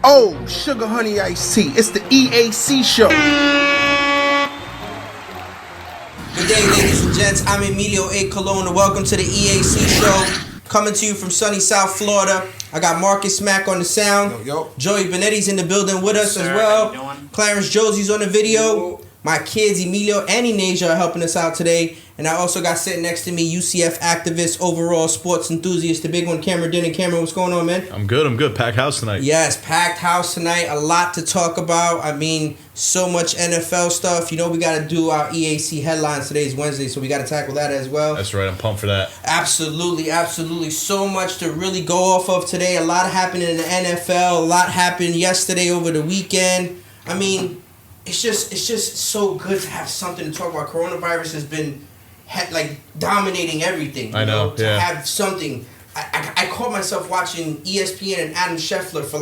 Oh, sugar honey iced tea. It's the EAC Show. Good day, ladies and gents. I'm Emilio A. Colon, and welcome to the EAC Show. Coming to you from sunny South Florida. I got Marcus Mack on the sound. Yo. Joey Benetti's in the building with us as well. Clarence Josie's on the video. My kids, Emilio and Inasia, are helping us out today. And I also got sitting next to me, UCF activist, overall sports enthusiast, the big one, Cameron Denton. Cameron, what's going on, man? I'm good. Packed house tonight. Yes, packed house tonight. A lot to talk about. I mean, so much NFL stuff. You know, we got to do our EAC headlines. Today's Wednesday, so we got to tackle that as well. That's right. I'm pumped for that. Absolutely. So much to really go off of today. A lot happened in the NFL. A lot happened yesterday over the weekend. I mean, it's just so good to have something to talk about. Coronavirus has been dominating everything. I know. To have something. I caught myself watching ESPN and Adam Scheffler for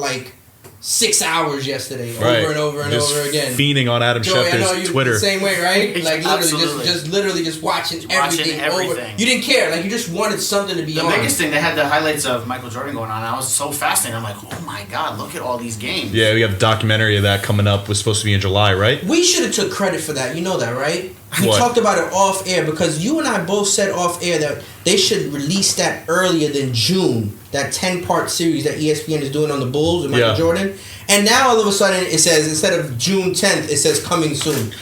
6 hours yesterday, over and over and just over again. Fiending on Adam Joey, Schefter's I know you Twitter. The same way, right? Absolutely. Just watching everything over. You didn't care. You just wanted something to be on. The biggest thing, they had the highlights of Michael Jordan going on. I was so fascinated. I'm like, oh my God, look at all these games. Yeah, we have a documentary of that coming up. Was supposed to be in July, right? We should have took credit for that. You know that, right? We What? talked about it off air because you and I both said off air that they should release that earlier than June. That 10-part series that ESPN is doing on the Bulls with Michael Jordan. And now all of a sudden it says, instead of June 10th, it says coming soon.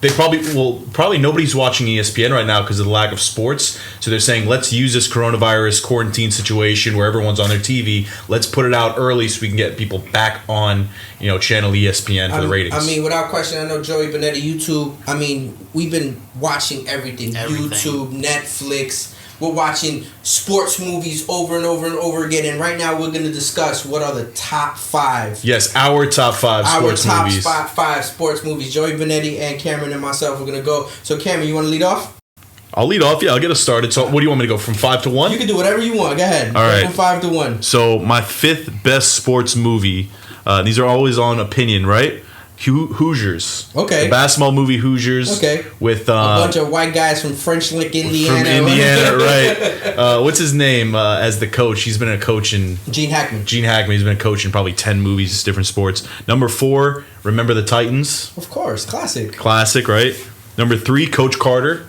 They probably nobody's watching ESPN right now because of the lack of sports. So they're saying, let's use this coronavirus quarantine situation where everyone's on their TV. Let's put it out early so we can get people back on, channel ESPN for the ratings. I mean, without question, I know Joey Benetti, YouTube. I mean, we've been watching everything. YouTube, Netflix. We're watching sports movies over and over and over again. And right now we're going to discuss what are the top 5. Yes, our top 5 sports movies. Our top 5 sports movies. Joey Benetti and Cameron and myself are going to go. So, Cameron, you want to lead off? I'll lead off. Yeah, I'll get us started. So, what do you want me to go from 5 to 1? You can do whatever you want. Go ahead. All right. From 5 to 1. So, my 5th best sports movie. These are always on opinion, right? Hoosiers. Okay. The basketball movie Hoosiers. Okay. With a bunch of white guys from French Lick, Indiana. From Indiana, right. What's his name as the coach? He's been a coach in... Gene Hackman. He's been a coach in probably 10 movies, different sports. Number 4, Remember the Titans. Of course. Classic, right? Number 3, Coach Carter.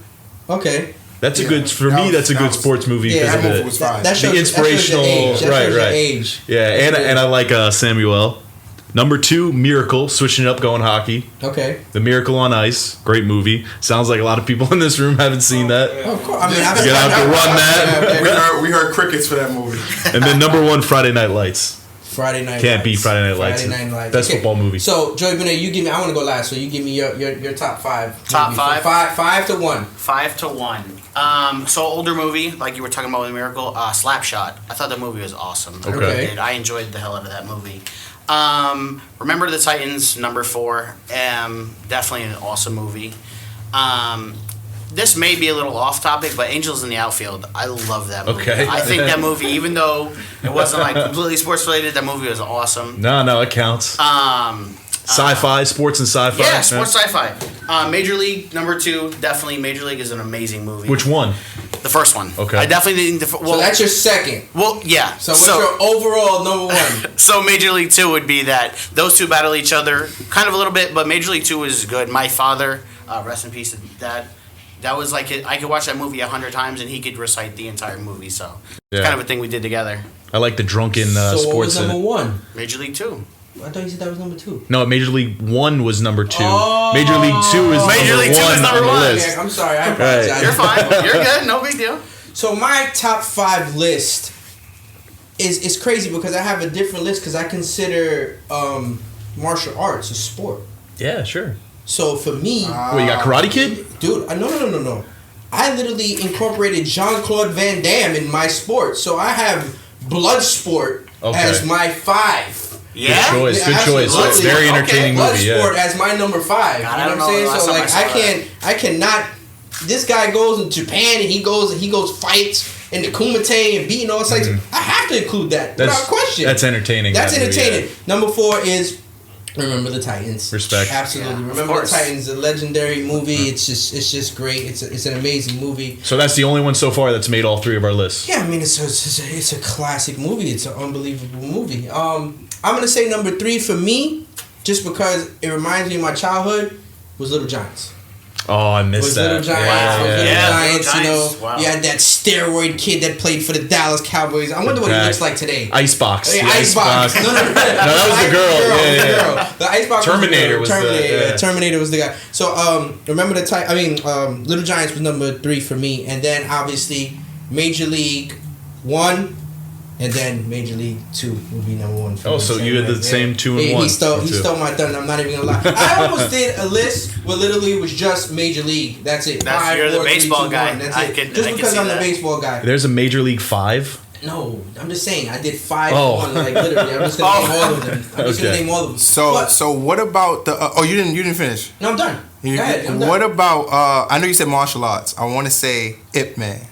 Okay. That's a good sports movie. Yeah, that movie was fine. That shows, the inspirational, that shows your right. age. Yeah, and I like Samuel. Number 2, Miracle, switching it up, going hockey. Okay. The Miracle on Ice, great movie. Sounds like a lot of people in this room haven't seen that. Oh, of course. I mean, you're gonna have to run that. We heard crickets for that movie. And then number 1, Friday Night Lights. Can't beat Friday Night Lights. Best football movie. So, Joey Benet, you give me. I want to go last, so you give me your top 5. Top 5. 5 to 1. 5 to 1. So older movie, like you were talking about with Miracle, Slapshot. I thought that movie was awesome. Okay. I enjoyed the hell out of that movie. Remember the Titans, number 4. Definitely an awesome movie. This may be a little off topic, but Angels in the Outfield, I love that movie. Okay. I think that movie, even though it wasn't completely sports related, that movie was awesome. No, it counts. Sci-fi, sports and sci-fi. Yeah, sports sci-fi. Major League, number 2, definitely. Major League is an amazing movie. Which one? The first one. Okay. I definitely think so that's your second. Well, yeah. So what's your overall number 1? So Major League 2 would be that those two battle each other, kind of a little bit, but Major League 2 is good. My father, rest in peace, Dad. That was I could watch that movie 100 times and he could recite the entire movie. So it's kind of a thing we did together. I like the drunken sports. So what was number 1? Major League 2. I thought you said that was number 2. No, Major League 1 was number 2. Oh. Major League 2 is Major League 2 is number 1. Yeah, I'm sorry, I apologize. Right. You're fine. You're good. No big deal. So my top 5 list is crazy because I have a different list because I consider martial arts a sport. Yeah, sure. So for me, Wait, you got Karate Kid? dude, no. I literally incorporated Jean-Claude Van Damme in my sport. So I have Bloodsport as my 5. Yeah. Good choice. Absolutely. Very entertaining movie. Bloodsport Yeah. as my number 5. God, you know what I'm saying? So I cannot. This guy goes in Japan and he goes fights in the Kumite and beating all sides. I have to include that without question. That's entertaining. That's entertaining. Number 4 is Remember the Titans. Respect. Absolutely. Yeah, Remember the Titans, a legendary movie. It's just great. It's an amazing movie. So that's the only one so far that's made all 3 of our lists. Yeah, I mean it's a classic movie. It's an unbelievable movie. I'm gonna say number 3 for me, just because it reminds me of my childhood, was Little Giants. Oh, I missed that. Little Giants, Wow. Little Giants, Little you know. Giants. Wow. You had that steroid kid that played for the Dallas Cowboys. I wonder what he looks like today. Icebox. Hey, The Icebox. No, that was the girl. Yeah. The Icebox Terminator was was the the- yeah. Terminator was the guy. So remember the type. Little Giants was number 3 for me, and then obviously Major League 1. And then Major League 2 would be number 1 for me. So you had the same 2 and 1. He stole my thunder. I'm not even gonna lie. I almost did a list where literally was just Major League. That's it. You're the 4, 3, baseball 2, guy. 1. That's I it. can Just because see I'm the that. baseball guy. There's a Major League 5. No, I'm just saying. I did 5 Oh. 1. Like literally, I'm just gonna name all of them. I'm just gonna Okay. name all of them. So what about the? You didn't finish. No, I'm done. Go ahead. I'm done. What about? I know you said martial arts. I want to say Ip Man.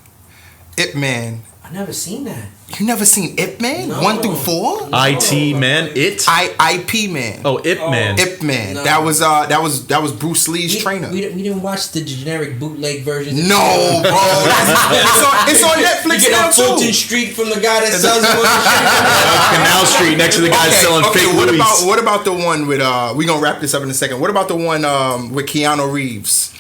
Ip Man. I never seen that. You never seen Ip Man? No. 1 through 4? IT Man. It. IP Man. Oh, Ip Man. Ip Man. No. That was Bruce Lee's trainer. We didn't watch the generic bootleg version. No, bro. It's on Netflix You get now on Fulton too. Street from the guy that sells them on the street. Canal Street next to the guy selling fake what Louis. what about the one with we gonna wrap this up in a second. What about the one with Keanu Reeves?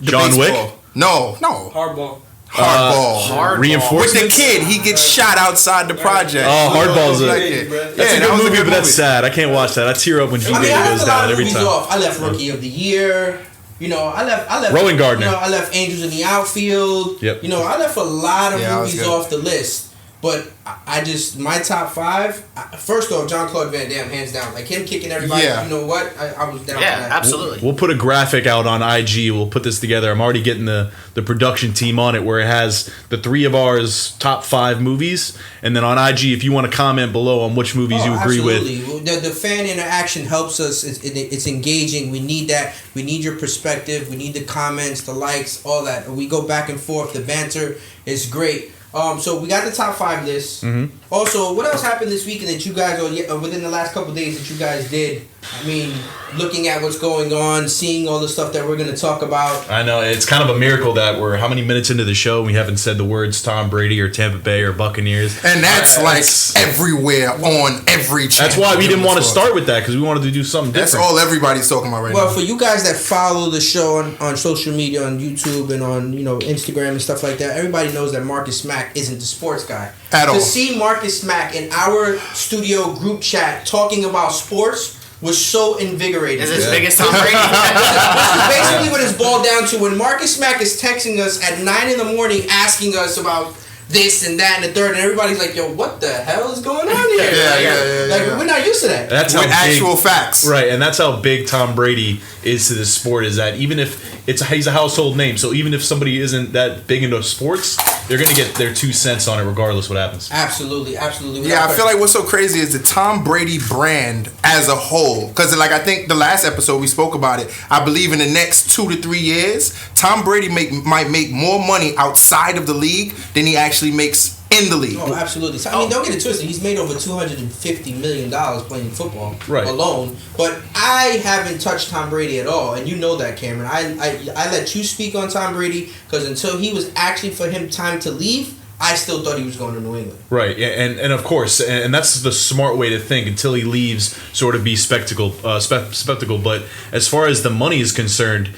The John Wick? baseball. No. Hardball. Hardball. With Reinforcements. the kid, he gets shot outside the project. Oh, Hardball's Like a. it. That's Yeah, a that good was movie, but that's sad. I can't watch that. I tear up when G I Baby mean, I goes left a lot down of every movies time. off. I left Rookie of the Year. You know, I left Rowan Gardner. You know, I left Angels in the Outfield. Yep. You know, I left a lot of Yeah, that was movies good. off the list. But I just, my top 5, first off, Jean-Claude Van Damme, hands down. Like him kicking everybody, Yeah. you know what? I was down Yeah, for that. absolutely. We'll put a graphic out on IG. We'll put this together. I'm already getting the production team on it, where it has the 3 of ours top 5 movies, and then on IG, if you want to comment below on which movies you agree with. Absolutely. The fan interaction helps us. It's engaging. We need that. We need your perspective. We need the comments, the likes, all that. We go back and forth. The banter is great. So we got the top 5 list. Mm-hmm. Also, what else happened this weekend that you guys, or within the last couple of days that you guys did? I mean, looking at what's going on, seeing all the stuff that we're going to talk about. I know it's kind of a miracle that we're how many minutes into the show and we haven't said the words Tom Brady or Tampa Bay or Buccaneers. And that's That's- everywhere on every channel. That's why we didn't want to start with that, because we wanted to do something That's different. all everybody's talking about right Well, now. for you guys that follow the show on social media, on YouTube and on Instagram and stuff like that, everybody knows that Marcus Mack isn't the sports guy. At all. To see Marcus Mack in our studio group chat talking about sports was so invigorating. Is it as big as Tom Brady? This is basically what it's boiled down to. When Marcus Mack is texting us at 9 in the morning asking us about this and that and the third, and everybody's like, yo, what the hell is going on here? Yeah. We're not used to that. That's With how big, actual facts. right? And that's how big Tom Brady is to this sport. Is that even if he's a household name, so even if somebody isn't that big into sports, they're gonna get their 2 cents on it regardless what happens. Absolutely. Yeah, I feel like what's so crazy is the Tom Brady brand as a whole. Because, like, I think the last episode we spoke about it. I believe in the next 2 to 3 years, Tom Brady might make more money outside of the league than he actually makes in the league. Oh, absolutely. So, I mean, don't get it twisted. He's made over $250 million playing football Right. alone. But I haven't touched Tom Brady at all, and you know that, Cameron. I let you speak on Tom Brady because until he was actually for him time to leave, I still thought he was going to New England. Right, yeah, and of course, and that's the smart way to think. Until he leaves, sort of be spectacle. But as far as the money is concerned,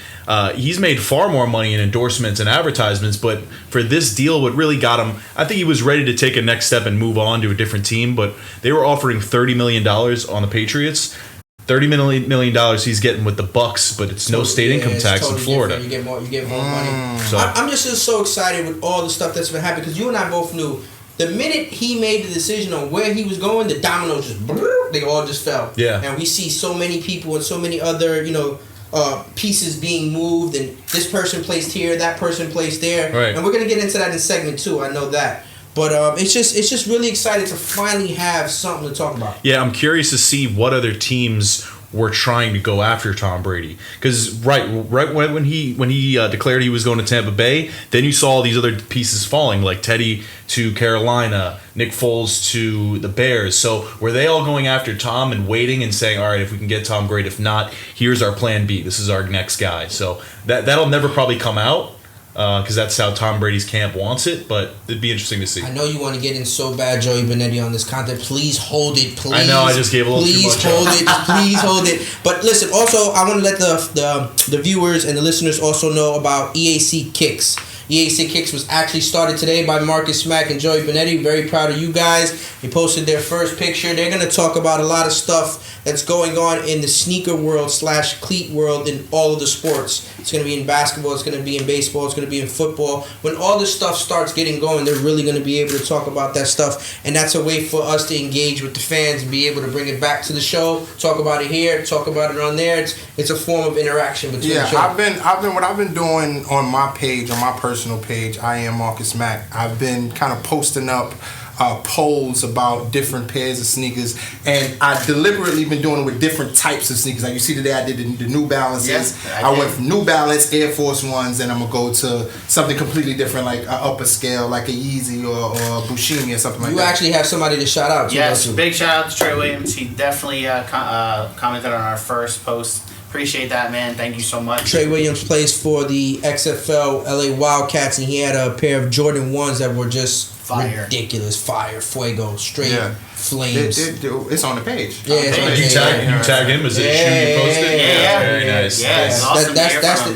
he's made far more money in endorsements and advertisements. But for this deal, what really got him, I think he was ready to take a next step and move on to a different team. But they were offering $30 million on the Patriots. $30 million he's getting with the Bucks, but it's no state income it's tax totally in Florida. different. You get more money. So- I'm just so excited with all the stuff that's been happening because you and I both knew the minute he made the decision on where he was going, the dominoes just they all just fell. Yeah. And we see so many people and so many other pieces being moved, and this person placed here, that person placed there, Right. and we're gonna get into that in segment 2. I know that. But it's just really exciting to finally have something to talk about. Yeah, I'm curious to see what other teams were trying to go after Tom Brady. Because right when he declared he was going to Tampa Bay, then you saw all these other pieces falling, like Teddy to Carolina, Nick Foles to the Bears. So were they all going after Tom and waiting and saying, all right, if we can get Tom, great. If not, here's our plan B. This is our next guy. So that'll never probably come out. because that's how Tom Brady's camp wants it. But it'd be interesting to see. I know you want to get in so bad, Joey Benetti, on this content. Please hold it. Please. I know. I just gave a little too much. Please hold it. Please hold it. But listen, also, I want to let the viewers and the listeners also know about EAC Kicks. EAC Kicks was actually started today by Marcus Mack and Joey Benetti. Very proud of you guys. They posted their first picture. They're going to talk about a lot of stuff that's going on in the sneaker world / cleat world in all of the sports. It's going to be in basketball. It's going to be in baseball. It's going to be in football. When all this stuff starts getting going, they're really going to be able to talk about that stuff. And that's a way for us to engage with the fans and be able to bring it back to the show, talk about it here, talk about it on there. It's a form of interaction between the show. What I've been doing on my page, on my personal page, I am Marcus Mack. I've been kind of posting up polls about different pairs of sneakers, and I deliberately been doing it with different types of sneakers. Like you see today, I did the New Balances. Yes, I went from New Balance, Air Force Ones, and I'm gonna go to something completely different, like an upper scale, like a Yeezy or Bushimi or something like that. You actually have somebody to shout out to. Yes, big shout out to Trey Williams. He definitely commented on our first post. Appreciate that, man. Thank you so much. Trey Williams plays for the XFL LA Wildcats, and he had a pair of Jordan 1s that were just fire. Ridiculous. Fire. Fuego. Straight flames. It's on the page. Yeah, it's on the page. You tagged him? Is it a shoe you posted? Yeah. Very nice. Yeah, it's awesome.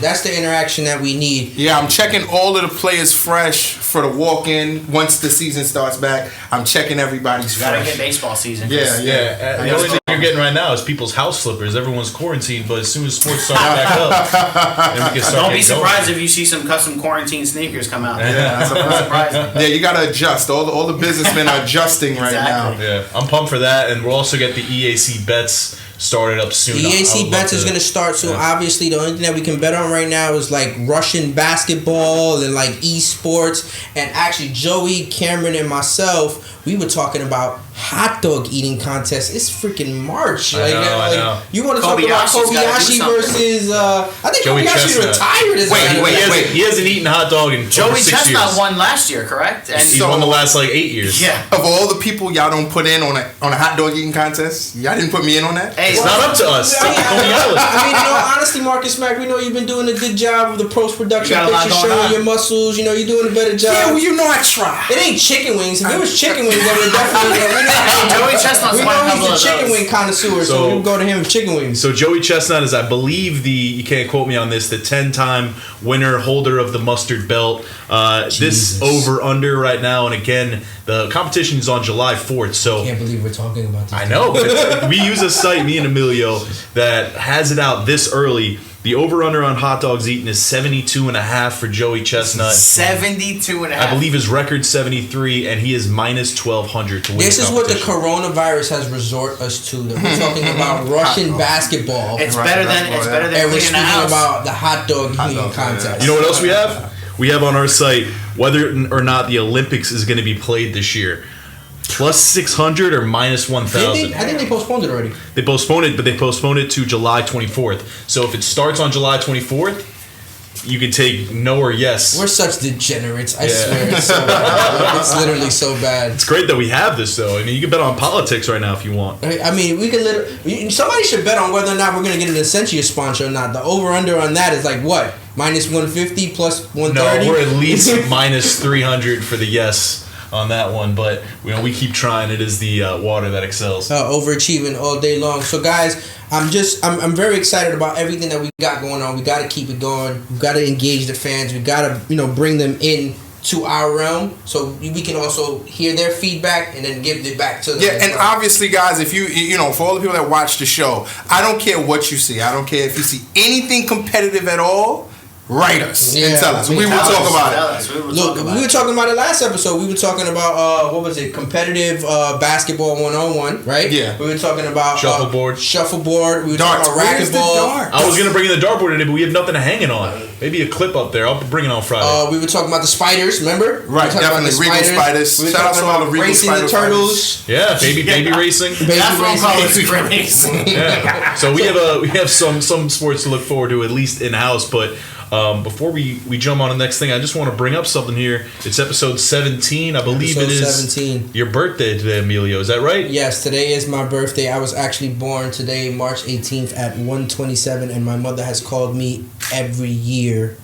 That's the interaction that we need. Yeah, I'm checking all of the players fresh for the walk-in. Once the season starts back, I'm checking everybody's fresh. Gotta get baseball season. Yeah. The only thing you're getting right now is people's house slippers. Everyone's quarantined, but as soon as sports start back up, then we can start. Don't be surprised if you see some custom quarantine sneakers come out. Yeah, That's surprising. Yeah, you gotta adjust. All the businessmen are adjusting right now. Yeah, I'm pumped for that, and we'll also get the EAC bets started up soon. EAC bets is going to start soon. Yeah. Obviously, the only thing that we can bet on right now is like Russian basketball and like esports. And actually, Joey, Cameron, and myself, we were talking about hot dog eating contest. It's freaking March. I know. You want to talk about Kobayashi versus? I think Joey Kobayashi retired. Wait, he hasn't eaten a hot dog in Joey over 6 years. Chestnut won last year, correct? And he's won the last like 8 years. Yeah. Of all the people y'all don't put in on a hot dog eating contest, y'all didn't put me in on that. Hey, it's not up to us. I mean, honestly, Marcus Mack, we know you've been doing a good job of the post-production pictures, showing your muscles. You're doing a better job. Yeah, well, I try. It ain't chicken wings. If it was chicken wings, then we're definitely. Joey Chestnut's one of he's a chicken wing connoisseur, so we'll go to him with chicken wings. So Joey Chestnut is, I believe, you can't quote me on this, the 10-time winner, holder of the mustard belt. This over-under right now, and again, the competition is on July 4th. So I can't believe we're talking about this. I know, but we use a site, me and Emilio, that has it out this early. The over-under on hot dogs eaten is 72.5 for Joey Chestnut. 72.5. I believe his record's 73, and he is minus 1,200 to win. This is what the coronavirus has resort us to. That we're talking about Russian basketball. It's better than and we're speaking about the hot dog eating contest. You know what else we have? We have on our site whether or not the Olympics is going to be played this year. Plus 600 or minus 1,000. I think they postponed it already. They postponed it, but they postponed it to July 24th. So if it starts on July 24th, you can take no or yes. We're such degenerates. I swear. It's so bad. It's literally so bad. It's great that we have this, though. I mean, you can bet on politics right now if you want. I mean, we could literally. Somebody should bet on whether or not we're going to get an Essentia sponsor or not. The over-under on that is like what? Minus 150 plus 130? No, we're at least minus 300 for the yes on that one, but we keep trying. It is the water that excels. Overachieving all day long. So guys, I'm very excited about everything that we got going on. We got to keep it going. We got to engage the fans. We got to bring them in to our realm so we can also hear their feedback and then give it back to them. Yeah, and obviously, guys, if you for all the people that watch the show, I don't care what you see. I don't care if you see anything competitive at all. Write us and tell us. We will talk about it. Look, we were talking about it last episode. We were talking about what was it? Competitive basketball 1-on-1, right? Yeah. We were talking about shuffleboard. We were talking about racquetball. I was gonna bring in the dartboard today, but we have nothing to hang it on. Maybe a clip up there. I'll bring it on Friday. We were talking about the spiders. Remember? Right. Definitely Regal spiders. We were Shout out to all the Regal racing the turtles. Yeah, baby racing. That's what I'm calling racing. Yeah. So we have some sports to look forward to, at least in house, but. Before we jump on the next thing, I just want to bring up something here. It's episode 17. I believe it is 17. Your birthday today, Emilio. Is that right? Yes, today is my birthday. I was actually born today, March 18th at 1:27, and my mother has called me every year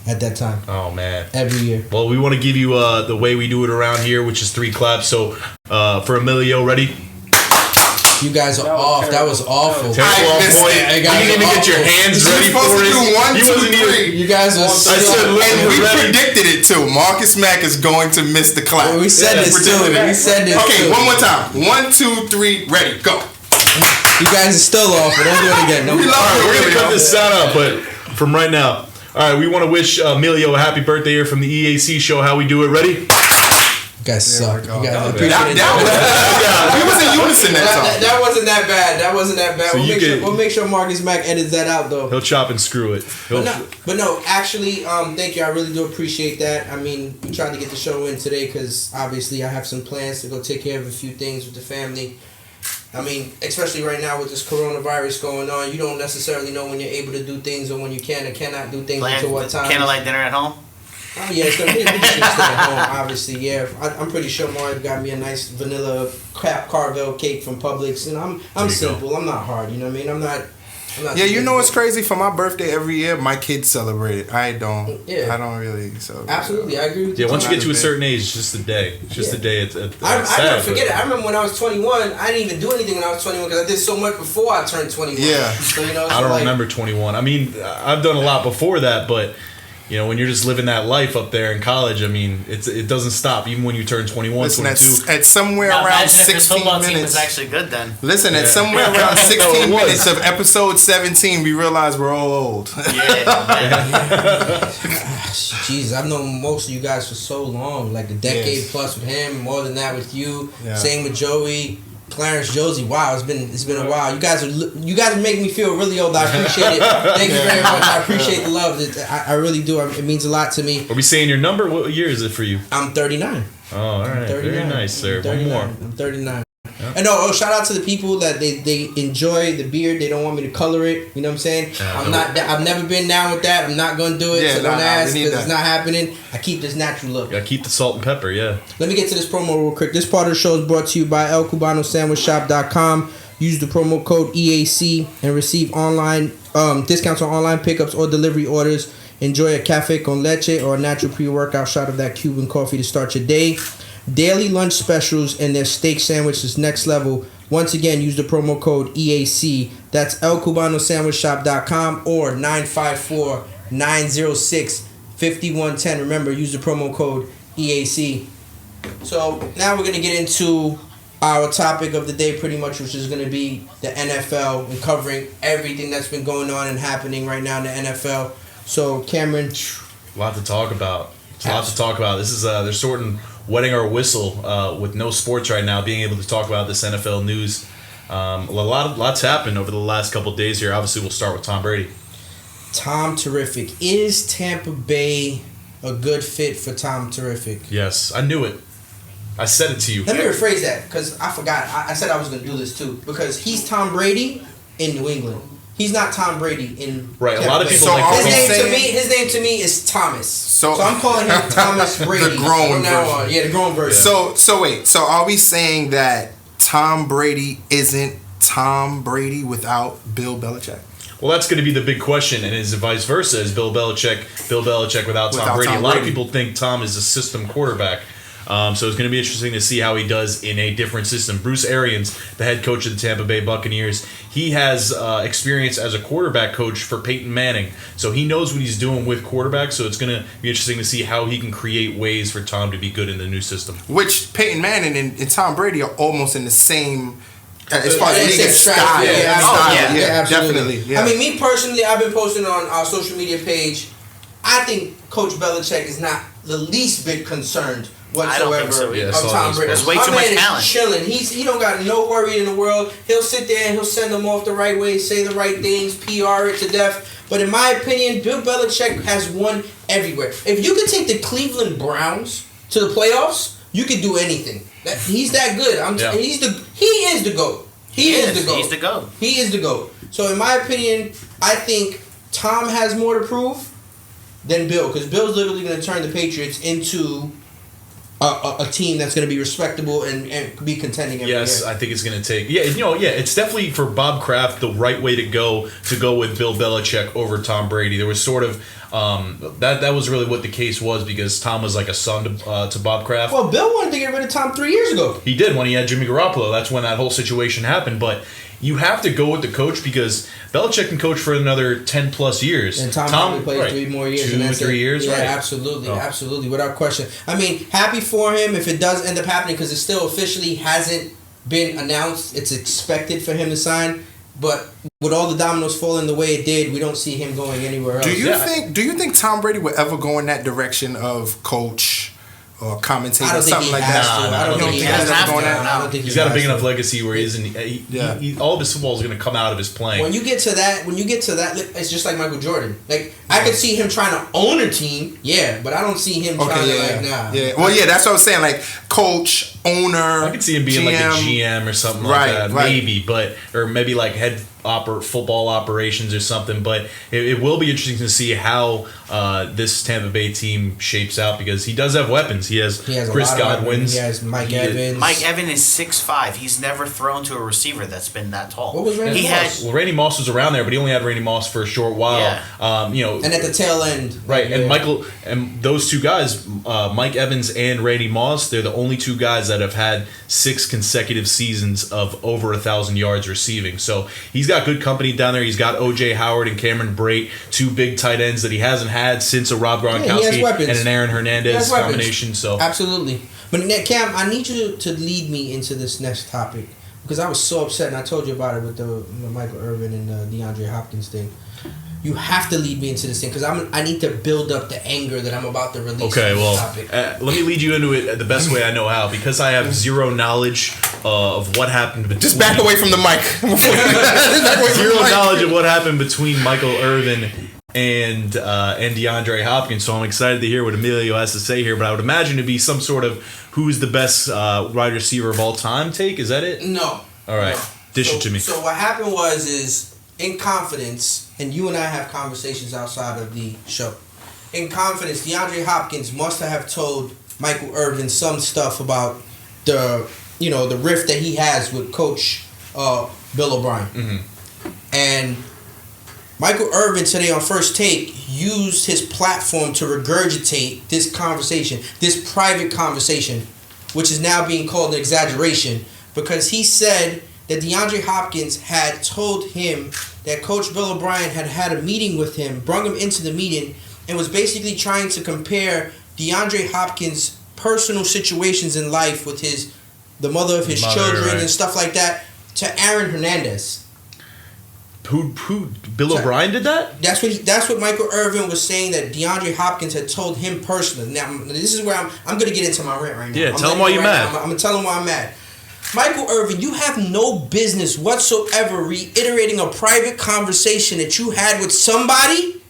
at that time. Oh man. Every year. Well, we want to give you the way we do it around here, which is 3 claps. So for Emilio, ready? You guys are off. That was awful. I missed it. You didn't even get your hands ready for it. You were supposed to do 1, 2, 3. You guys are so. I said, And we ready. predicted it too. Marcus Mack is going to miss the clap. We said this too. We said this Okay, too. one more time. 1, 2, 3, ready, go. You guys are still off, but don't do it again. No, We love All right, we're it. gonna cut this sound out, but from right now. All right, we want to wish Emilio a happy birthday here from the EAC Show. How we do it? Ready? You guys suck. You guys That appreciate it. we was in unison that time. That wasn't that bad. That wasn't that bad. So We'll make sure Marcus Mack edits that out though. He'll chop and screw it. But no, actually, thank you. I really do appreciate that. I mean, we tried to get the show in today because obviously I have some plans to go take care of a few things with the family. I mean, especially right now with this coronavirus going on, you don't necessarily know when you're able to do things or when you can or cannot do things until what time. Candlelight dinner at home. Oh yeah, it's gonna be just stay at home. Obviously, yeah. I'm pretty sure Mario got me a nice vanilla Carvel cake from Publix, and I'm simple. I'm not hard. You know what I mean? I'm not. Yeah, you know what's crazy? For my birthday every year, my kids celebrate it. I don't. Yeah. I don't really celebrate. Absolutely, I agree with you. Yeah, once you Tom. get to a certain age, it's just a day. It's just a day. It's I sad, never forget it. I remember when I was 21, I didn't even do anything when I was 21 because I did so much before I turned 21. Yeah. So, you know, I don't remember 21. I mean, I've done a lot before that, but you know, when you're just living that life up there in college, I mean, it doesn't stop even when you turn 21, Listen, 22. at somewhere Now, around imagine if this 16 football team minutes. was actually good then. Listen, at Yeah. somewhere around No, 16 it was. minutes of episode 17, we realize we're all old. Yeah. Jesus, I've known most of you guys for so long, like a decade Yes. plus with him, more than that with you. Yeah. Same with Joey, Clarence, Josie. Wow, it's been a while. You guys make me feel really old. I appreciate it. Thank you very much. I appreciate the love. I really do. It means a lot to me. Are we saying your number? What year is it for you? I'm 39. Oh, all right. 39. Very nice, sir. I'm One more. I'm 39. And shout out to the people that they enjoy the beard. They don't want me to color it. You know what I'm saying? I've never been down with that. I'm not gonna do it. Yeah, so don't ask we need because it's that. not happening. I keep this natural look. Gotta keep the salt and pepper, yeah. Let me get to this promo real quick. This part of the show is brought to you by ElCubanoSandwichShop.com. Use the promo code EAC and receive online discounts on online pickups or delivery orders. Enjoy a cafe con leche or a natural pre-workout shot of that Cuban coffee to start your day. Daily lunch specials and their steak sandwich is next level. Once again, use the promo code EAC. That's ElCubanoSandwichShop.com or 954-906-5110. Remember, use the promo code EAC. So now we're going to get into our topic of the day pretty much, which is going to be the NFL and covering everything that's been going on and happening right now in the NFL. So, Cameron. A lot to talk about. This is they're sorting wetting our whistle with no sports right now, being able to talk about this NFL news. Lots happened over the last couple of days here. Obviously, we'll start with Tom Brady. Tom Terrific. Is Tampa Bay a good fit for Tom Terrific? Yes, I knew it. I said it to you. Let me rephrase that because I forgot. I said I was going to do this too because he's Tom Brady in New England. He's not Tom Brady in Right, Tampa a lot of Bay. people So like are his we name saying- to me is Thomas. So I'm calling him Thomas Brady. The grown from now version. on. Yeah, the grown version. So wait. So are we saying that Tom Brady isn't Tom Brady without Bill Belichick? Well, that's going to be the big question, and is it vice versa? Is Bill Belichick without Tom Brady? Tom A lot of Brady. people think Tom is a system quarterback. So it's going to be interesting to see how he does in a different system. Bruce Arians, the head coach of the Tampa Bay Buccaneers, he has experience as a quarterback coach for Peyton Manning. So he knows what he's doing with quarterbacks. So it's going to be interesting to see how he can create ways for Tom to be good in the new system. Which Peyton Manning and Tom Brady are almost in the same. As far as Yeah, league same style, strategy. Yeah, absolutely. yeah, absolutely. definitely. Yeah. I mean, me personally, I've been posting on our social media page. I think Coach Belichick is not the least bit concerned I don't think whatsoever so either. of Yeah, so Tom Brady. there's way My too man much is talent. chilling. He don't got no worry in the world. He'll sit there and he'll send them off the right way, say the right things, PR it to death. But in my opinion, Bill Belichick has won everywhere. If you could take the Cleveland Browns to the playoffs, you could do anything. He's that good. He is the GOAT. He is the GOAT. He's the GOAT. He is the GOAT. So in my opinion, I think Tom has more to prove than Bill, because Bill's literally going to turn the Patriots into a team that's going to be respectable and be contending every year. I think it's going to take. It's definitely for Bob Kraft the right way to go with Bill Belichick over Tom Brady. There was sort of that was really what the case was, because Tom was like a son to Bob Kraft. Well, Bill wanted to get rid of Tom 3 years ago. He did when he had Jimmy Garoppolo. That's when that whole situation happened. But you have to go with the coach, because Belichick can coach for another 10 plus years. And Tom probably plays 3 more years. 2 or 3 years, yeah, right? Absolutely, without question. I mean, happy for him if it does end up happening, because it still officially hasn't been announced. It's expected for him to sign, but with all the dominoes falling the way it did, we don't see him going anywhere else. Do you think Tom Brady would ever go in that direction of coach or commentator or something like that? I don't think he has to. He's got a big enough legacy where he isn't. All of his football is going to come out of his playing. When you get to that, it's just like Michael Jordan. Like, I could see him trying to own a team, but I don't see him trying to Yeah, well, that's what I was saying. Like, coach, owner. I could see him being like a GM or something like that, maybe, or maybe like head football operations or something. But it will be interesting to see how this Tampa Bay team shapes out, because he does have weapons. He has Chris Godwin. He has Mike Evans. Mike Evans is 6'5". He's never thrown to a receiver that's been that tall. What was Randy Moss? Well, Randy Moss was around there, but he only had Randy Moss for a short while. Yeah. And at the tail end. Right, and those two guys, Mike Evans and Randy Moss, they're the only two guys that have had 6 consecutive seasons of over 1,000 yards receiving. So he's got good company down there. He's got O.J. Howard and Cameron Brate, 2 big tight ends that he hasn't had since a Rob Gronkowski and an Aaron Hernandez combination. So absolutely. But Cam, I need you to lead me into this next topic, because I was so upset, and I told you about it with the Michael Irvin and the DeAndre Hopkins thing. You have to lead me into this thing, because I need to build up the anger that I'm about to release. Okay, well, let me lead you into it the best way I know how, because I have zero knowledge of what happened between... Just back away from the mic. Zero knowledge of what happened between Michael Irvin and DeAndre Hopkins, so I'm excited to hear what Emilio has to say here, but I would imagine it'd be some sort of who's the best wide receiver of all time take. Is that it? No. All right. Dish it to me. So what happened was in confidence, and you and I have conversations outside of the show. In confidence, DeAndre Hopkins must have told Michael Irvin some stuff about the rift that he has with Coach Bill O'Brien. Mm-hmm. And Michael Irvin today on First Take used his platform to regurgitate this conversation, this private conversation, which is now being called an exaggeration, because he said that DeAndre Hopkins had told him that Coach Bill O'Brien had a meeting with him, brought him into the meeting, and was basically trying to compare DeAndre Hopkins' personal situations in life with the mother of his children and stuff like that to Aaron Hernandez. Who Bill O'Brien did that? That's what Michael Irvin was saying, that DeAndre Hopkins had told him personally. Now, this is where I'm going to get into my rant right now. Yeah, tell him why you're mad. I'm going to tell him why I'm mad. Michael Irvin, you have no business whatsoever reiterating a private conversation that you had with somebody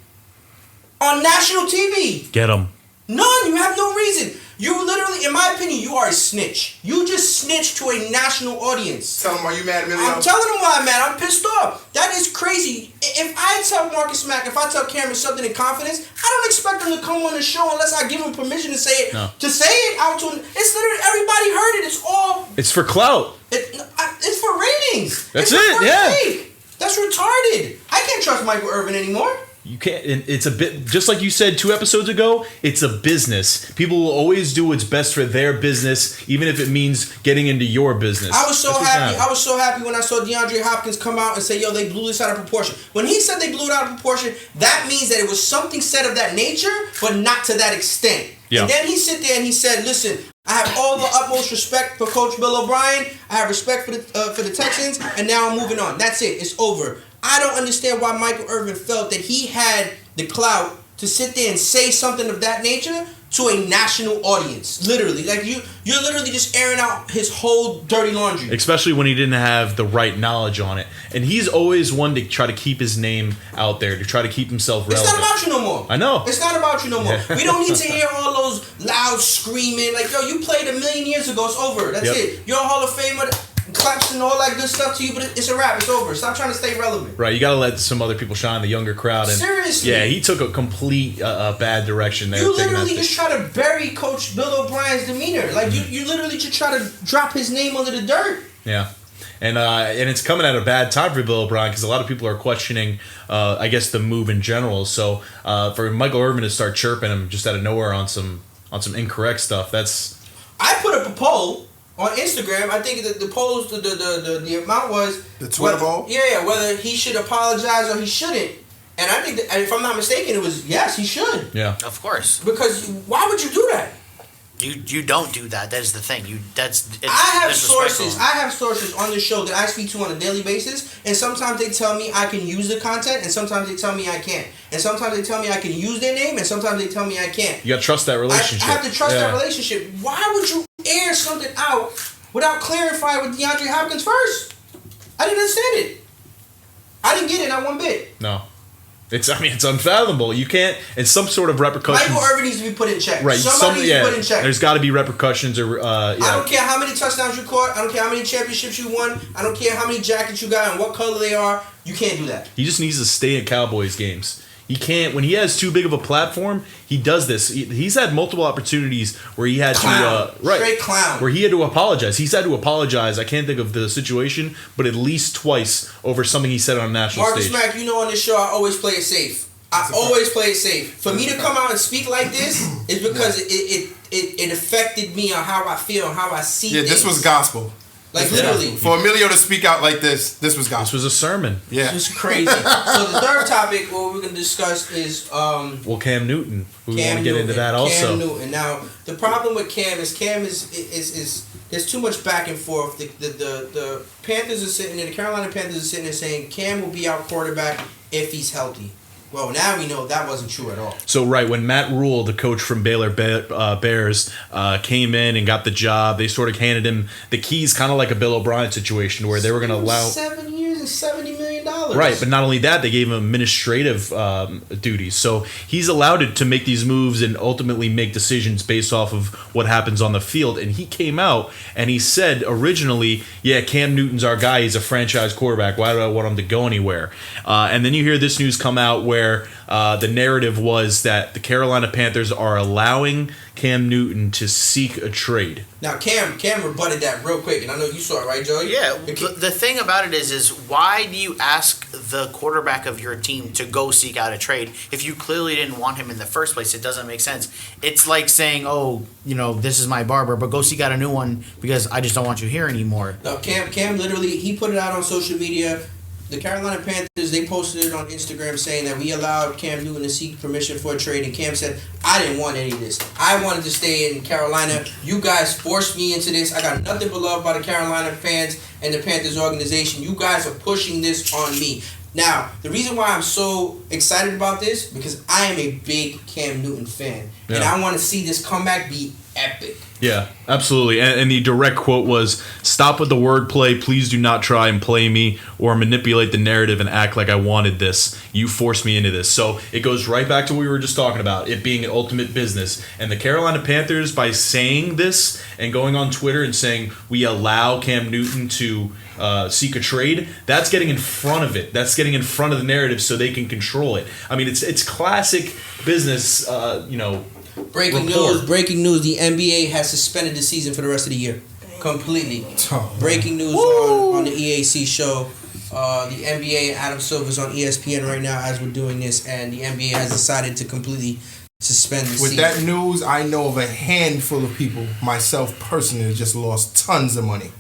on national TV. Get him. None. You have no reason. You literally, in my opinion, you are a snitch. You just snitched to a national audience. Tell him why you mad, Emilio. I'm telling him why I'm mad. I'm pissed off. That is crazy. If I tell Marcus Mack, if I tell Cameron something in confidence, I don't expect him to come on the show unless I give him permission to say it. No. To say it out to him. It's literally, everybody heard it. It's for clout. It's for ratings. That's it, yeah. Take. That's retarded. I can't trust Michael Irvin anymore. You can't. It's a bit just like you said 2 episodes ago. It's a business. People will always do what's best for their business, even if it means getting into your business. I was so happy. I was so happy when I saw DeAndre Hopkins come out and say, "Yo, they blew this out of proportion." When he said they blew it out of proportion, that means that it was something said of that nature, but not to that extent. Yeah. And then he sit there and he said, "Listen, I have all the utmost respect for Coach Bill O'Brien. I have respect for the Texans, and now I'm moving on. That's it. It's over." I don't understand why Michael Irvin felt that he had the clout to sit there and say something of that nature to a national audience. Literally. Like, you're literally just airing out his whole dirty laundry. Especially when he didn't have the right knowledge on it. And he's always one to try to keep his name out there, to try to keep himself relevant. It's not about you no more. I know. It's not about you no more. We don't need to hear all those loud screaming. Like, yo, you played 1,000,000 years ago. It's over. That's it. You're a Hall of Famer. claps and all that good stuff to you, but it's a wrap. It's over. Stop trying to stay relevant. Right, you got to let some other people shine, the younger crowd. And Seriously. Yeah, he took a complete bad direction there. You literally just try to bury Coach Bill O'Brien's demeanor. Like, you literally just try to drop his name under the dirt. Yeah. And it's coming at a bad time for Bill O'Brien because a lot of people are questioning, I guess, the move in general. So for Michael Irvin to start chirping him just out of nowhere on some incorrect stuff, that's... I put up a poll on Instagram. I think the polls, the amount was... The Twitter poll? Yeah, whether he should apologize or he shouldn't. And I think, if I'm not mistaken, it was, yes, he should. Yeah. Of course. Because why would you do that? You don't do that. That is the thing. It's I have disrespectful. sources on the show that I speak to on a daily basis, and sometimes they tell me I can use the content, and sometimes they tell me I can't. And sometimes they tell me I can use their name, and sometimes they tell me I can't. You got to trust that relationship. I have to trust that relationship. Why would you air something out without clarifying with DeAndre Hopkins first? I didn't understand it. I didn't get it, not one bit. No. It's unfathomable. You can't. It's some sort of repercussions. Michael Irvin needs to be put in check. Right. Somebody needs to be put in check. There's got to be repercussions or. I don't care how many touchdowns you caught. I don't care how many championships you won. I don't care how many jackets you got and what color they are. You can't do that. He just needs to stay at Cowboys games. He can't. When he has too big of a platform, he does this. He's had multiple opportunities where he had straight clown. Where he had to apologize. He's had to apologize. I can't think of the situation, but at least twice over something he said on a national Marcus stage. Mack, you know on this show I always play it safe. I always play it safe. For me to come out and speak like this is because it affected me on how I feel, how I see things. This was gospel. Like, literally. For Emilio to speak out like this was gospel. This was a sermon. Yeah. This is crazy. So the third topic, what we're going to discuss is... Cam Newton. We want to get into that also. Cam Newton. Now, the problem with Cam is there's too much back and forth. The Panthers are sitting there, the Carolina Panthers are sitting there saying Cam will be our quarterback if he's healthy. Well, now we know that wasn't true at all. So, right, when Matt Rule, the coach from Baylor Bears, came in and got the job, they sort of handed him the keys, kind of like a Bill O'Brien situation where they were going to allow... 7 years and $70 million. Right, but not only that, they gave him administrative duties. So he's allowed to make these moves and ultimately make decisions based off of what happens on the field. And he came out and he said originally, yeah, Cam Newton's our guy. He's a franchise quarterback. Why do I want him to go anywhere? And then you hear this news come out where the narrative was that the Carolina Panthers are allowing Cam Newton to seek a trade. Now, Cam rebutted that real quick, and I know you saw it, right, Joey? Yeah. The thing about it is why do you ask the quarterback of your team to go seek out a trade if you clearly didn't want him in the first place? It doesn't make sense. It's like saying, this is my barber, but go seek out a new one because I just don't want you here anymore. No, Cam literally, he put it out on social media. The Carolina Panthers, they posted it on Instagram saying that we allowed Cam Newton to seek permission for a trade, and Cam said, I didn't want any of this. I wanted to stay in Carolina. You guys forced me into this. I got nothing but love by the Carolina fans and the Panthers organization. You guys are pushing this on me. Now, the reason why I'm so excited about this, because I am a big Cam Newton fan, and I want to see this comeback be epic. Yeah, absolutely. And the direct quote was, "Stop with the wordplay. Please do not try and play me or manipulate the narrative and act like I wanted this. You forced me into this." So it goes right back to what we were just talking about, it being an ultimate business. And the Carolina Panthers, by saying this and going on Twitter and saying, we allow Cam Newton to seek a trade, that's getting in front of it. That's getting in front of the narrative so they can control it. I mean, it's classic business, Breaking news, the NBA has suspended the season for the rest of the year. Completely. Breaking news on the EAC Show. The NBA and Adam Silver's on ESPN right now as we're doing this, and the NBA has decided to completely suspend the season. With that news, I know of a handful of people, myself personally, just lost tons of money.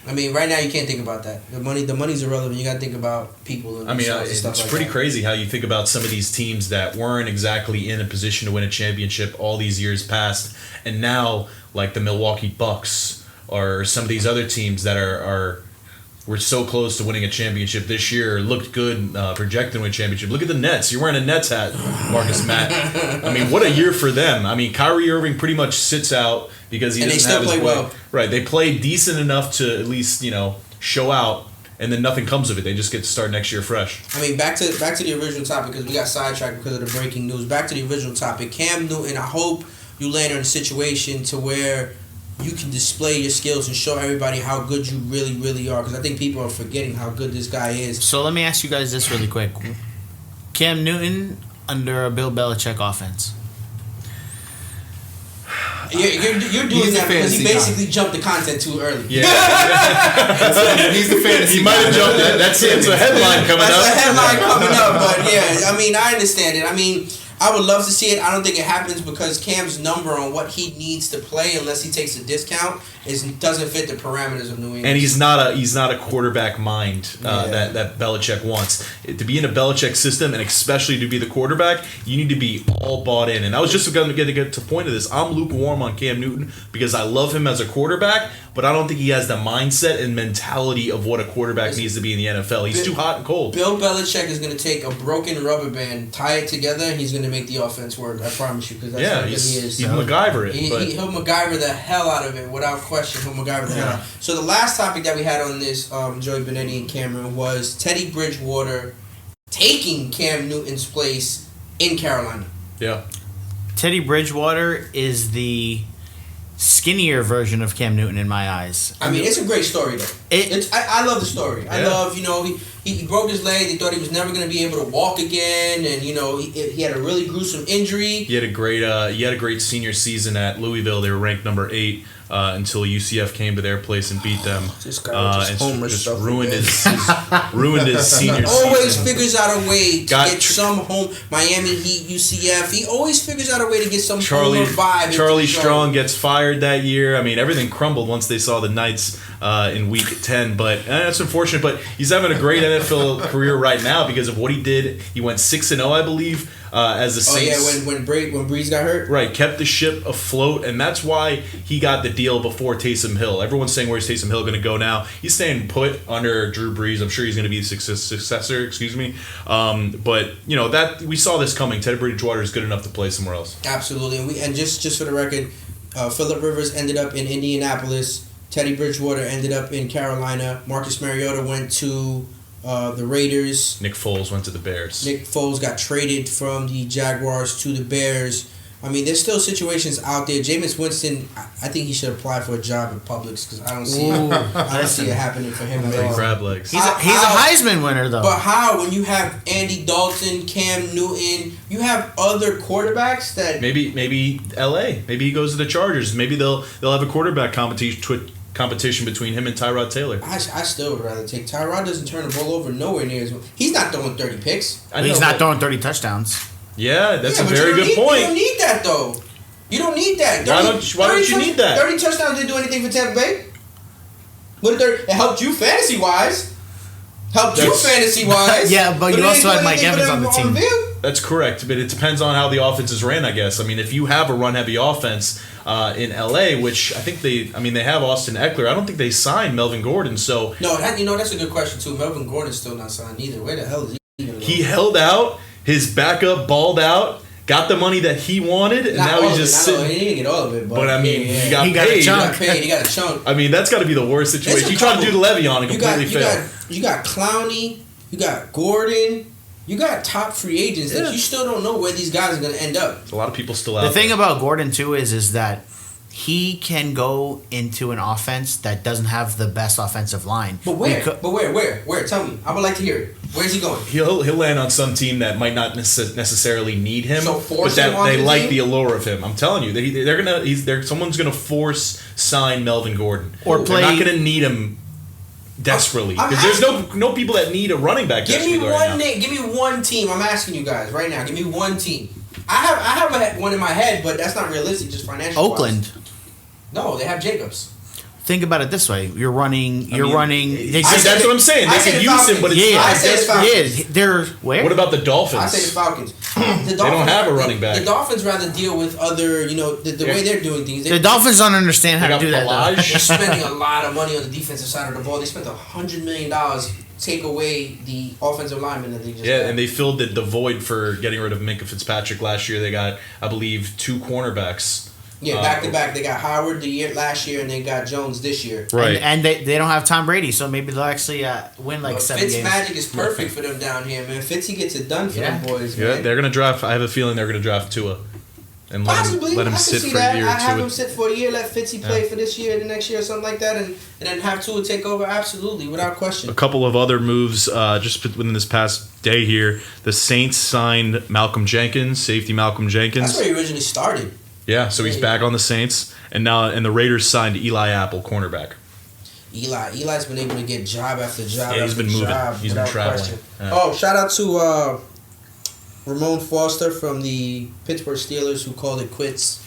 I mean, right now you can't think about that. The money's irrelevant. You got to think about people. And it's stuff like pretty that. crazy how you think about some of these teams that weren't exactly in a position to win a championship all these years past, and now like the Milwaukee Bucks or some of these other teams that were so close to winning a championship this year, looked good, projected to win a championship. Look at the Nets. You're wearing a Nets hat, Marcus Matt. I mean, what a year for them. I mean, Kyrie Irving pretty much sits out because he doesn't have his play. Well. Right, they play decent enough to at least, show out, and then nothing comes of it. They just get to start next year fresh. I mean, back to the original topic, because we got sidetracked because of the breaking news. Back to the original topic. Cam Newton, I hope you land in a situation to where you can display your skills and show everybody how good you really, really are. Because I think people are forgetting how good this guy is. So let me ask you guys this really quick. Cam Newton under a Bill Belichick offense. You're doing that because he basically jumped the content too early. Yeah. He's the fantasy. He might have jumped it. That's it. It's a headline coming up. That's a headline coming up. But yeah, I mean, I understand it. I mean, I would love to see it. I don't think it happens because Cam's number on what he needs to play, unless he takes a discount, doesn't fit the parameters of New England. And he's not a quarterback mind that Belichick wants. To be in a Belichick system, and especially to be the quarterback, you need to be all bought in. And I was just going to get to the point of this. I'm lukewarm on Cam Newton because I love him as a quarterback, but I don't think he has the mindset and mentality of what a quarterback needs to be in the NFL. He's too hot and cold. Bill Belichick is going to take a broken rubber band, tie it together, and he's going to make the offense work. I promise you, because that's how good he is. He's MacGyver it. He'll MacGyver the hell out of it without question. He'll MacGyver the hell out. So the last topic that we had on this, Joey Benetti and Cameron, was Teddy Bridgewater taking Cam Newton's place in Carolina. Yeah. Teddy Bridgewater is the skinnier version of Cam Newton in my eyes. I mean, it's a great story though. I love the story. I love, he broke his leg. They thought he was never going to be able to walk again, and he had a really gruesome injury. He had a great senior season at Louisville. They were ranked number 8 until UCF came to their place and beat them. This guy just ruined his senior season. Always figures out a way to get some home. Miami Heat, UCF. He always figures out a way to get some homer vibe. Charlie Strong gets fired that year. I mean, everything crumbled once they saw the Knights in Week 10. But that's unfortunate. But he's having a great NFL career right now because of what he did. He went 6-0, I believe. As the Saints, when Breeze got hurt, right, kept the ship afloat, and that's why he got the deal before Taysom Hill. Everyone's saying, where's Taysom Hill going to go now? He's staying put under Drew Brees. I'm sure he's going to be the successor. Excuse me, but that we saw this coming. Teddy Bridgewater is good enough to play somewhere else. Absolutely, and just for the record, Phillip Rivers ended up in Indianapolis. Teddy Bridgewater ended up in Carolina. Marcus Mariota went to the Raiders. Nick Foles went to the Bears. Nick Foles got traded from the Jaguars to the Bears. I mean, there's still situations out there. Jameis Winston, I think he should apply for a job at Publix because I don't see it happening for him at all. Crab legs. He's a Heisman winner though. But how? When you have Andy Dalton, Cam Newton, you have other quarterbacks that maybe LA. Maybe he goes to the Chargers. Maybe they'll have a quarterback competition between him and Tyrod Taylor. I still would rather take Tyrod. Doesn't turn the ball over nowhere near as well. He's not throwing 30 picks. He's not throwing 30 touchdowns. Yeah, that's a very good point. You don't need that though. You don't need that. Why don't you need that? 30 touchdowns didn't do anything for Tampa Bay. It helped you fantasy wise. Yeah, but you also had Mike Evans on the team. That's correct, but it depends on how the offense is ran, I guess. I mean, if you have a run-heavy offense in LA, which I think they have Austin Eckler. I don't think they signed Melvin Gordon, so... No, that's a good question, too. Melvin Gordon's still not signed either. Where the hell is he going to go? He held out, his backup balled out, got the money that he wanted, and now he's just sitting... He didn't get all of it, but I mean, he got paid. He got a chunk. I mean, that's got to be the worst situation. You try to do the Le'Veon and completely fail. You got Clowney, you got Gordon... You got top free agents that you still don't know where these guys are going to end up. A lot of people still out. The thing about Gordon, too, is that he can go into an offense that doesn't have the best offensive line. But where? Where? Tell me. I would like to hear it. Where's he going? He'll land on some team that might not necessarily need him, but that they like the allure of him. I'm telling you, someone's gonna force sign Melvin Gordon, or they're not gonna need him desperately because there's no people that need a running back. Give me one name. Give me one team. I'm asking you guys right now. Give me one team. I have one in my head, but that's not realistic. Just financial. Oakland. No, they have Jacobs. Think about it this way: you're running. That's what I'm saying. They can use him, but it's not. They're where? What about the Dolphins? I say the Falcons. They don't have a running back. The Dolphins rather deal with other, the way they're doing things. The Dolphins don't understand how to do that. They're spending a lot of money on the defensive side of the ball. They spent $100 million take away the offensive lineman that they just got. And they filled the void for getting rid of Minkah Fitzpatrick last year. They got, I believe, 2 cornerbacks. Yeah, back to back. They got Howard last year, and they got Jones this year. Right, and they don't have Tom Brady, so maybe they'll actually win 7 games. Magic is perfect for them down here, man. Fitzy gets it done for them boys. Yeah, man. they're gonna draft. I have a feeling they're gonna draft Tua. and Possibly, let him I can sit see for that. a year or I have two. him sit for a year, let Fitzy play for this year, the next year, or something like that, and then have Tua take over. Absolutely, without question. A couple of other moves just within this past day here. The Saints signed Malcolm Jenkins, safety Malcolm Jenkins. That's where he originally started. Yeah, so he's back on the Saints, and the Raiders signed Eli Apple, cornerback. Eli's been able to get job after job. Yeah, he's after been moving. job, He's been without traveling. question. Yeah. Oh, shout out to Ramon Foster from the Pittsburgh Steelers, who called it quits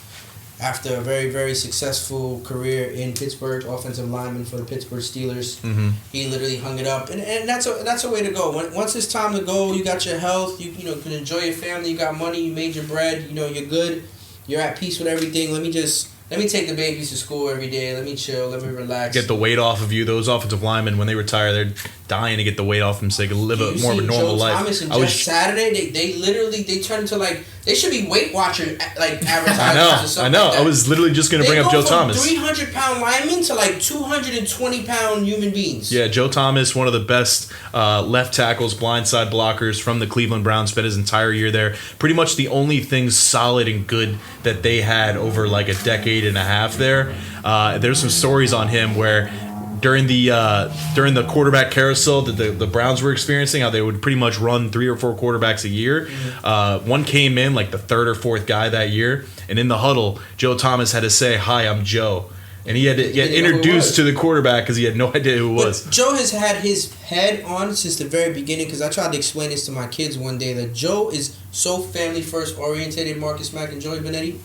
after a very, very successful career in Pittsburgh, offensive lineman for the Pittsburgh Steelers. Mm-hmm. He literally hung it up, and that's a way to go. Once it's time to go, you got your health, you can enjoy your family, you got money, you made your bread, you're good, you're at peace with everything. Let me take the babies to school every day. Let me chill. Let me relax. Get the weight off of you. Those offensive linemen, when they retire, they're dying to get the weight off them so they can live more of a normal Joe life. Thomas and Jeff Saturday, they literally turn into they should be Weight Watcher advertisers or something. I know. Like that. I was literally just going to bring up Joe Thomas. 300-pound linemen to 220-pound human beings. Yeah, Joe Thomas, one of the best left tackles, blindside blockers from the Cleveland Browns, spent his entire year there. Pretty much the only thing solid and good that they had over a decade and a half there. There's some stories on him where during the quarterback carousel that the Browns were experiencing, how they would pretty much run 3 or 4 quarterbacks a year. One came in the third or fourth guy that year, and in the huddle, Joe Thomas had to say, "Hi, I'm Joe." And he had to get introduced to the quarterback because he had no idea who it was. Joe has had his head on since the very beginning, because I tried to explain this to my kids one day, that Joe is so family first oriented, Marcus Mack and Joey Benetti,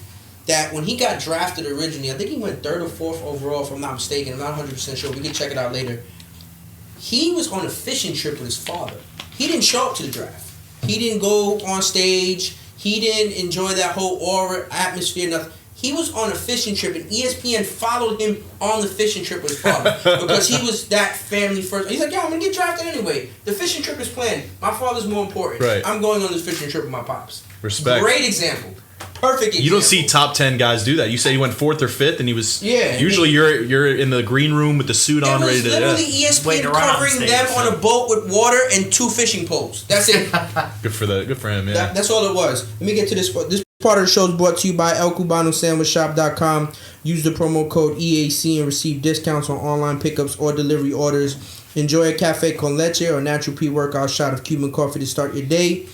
that when he got drafted originally, I think he went 3rd or 4th overall, if I'm not mistaken. I'm not 100% sure. We can check it out later. He was on a fishing trip with his father. He didn't show up to the draft. He didn't go on stage. He didn't enjoy that whole aura, atmosphere, nothing. He was on a fishing trip, and ESPN followed him on the fishing trip with his father because he was that family first. He's like, "Yo, I'm going to get drafted anyway. The fishing trip is planned. My father's more important. Right. I'm going on this fishing trip with my pops." Respect. Great example. Perfect example. You don't see top 10 guys do that. You say he went 4th or 5th, and he was. Yeah. Usually, you're in the green room with the suit on, ready to. It was literally ESPN covering them on a boat with water and 2 fishing poles. That's it. Good for him. Yeah. That's all it was. Let me get to this. This part of the show is brought to you by ElCubanoSandwichShop.com. Use the promo code EAC and receive discounts on online pickups or delivery orders. Enjoy a cafe con leche or natural pre-workout shot of Cuban coffee to start your day.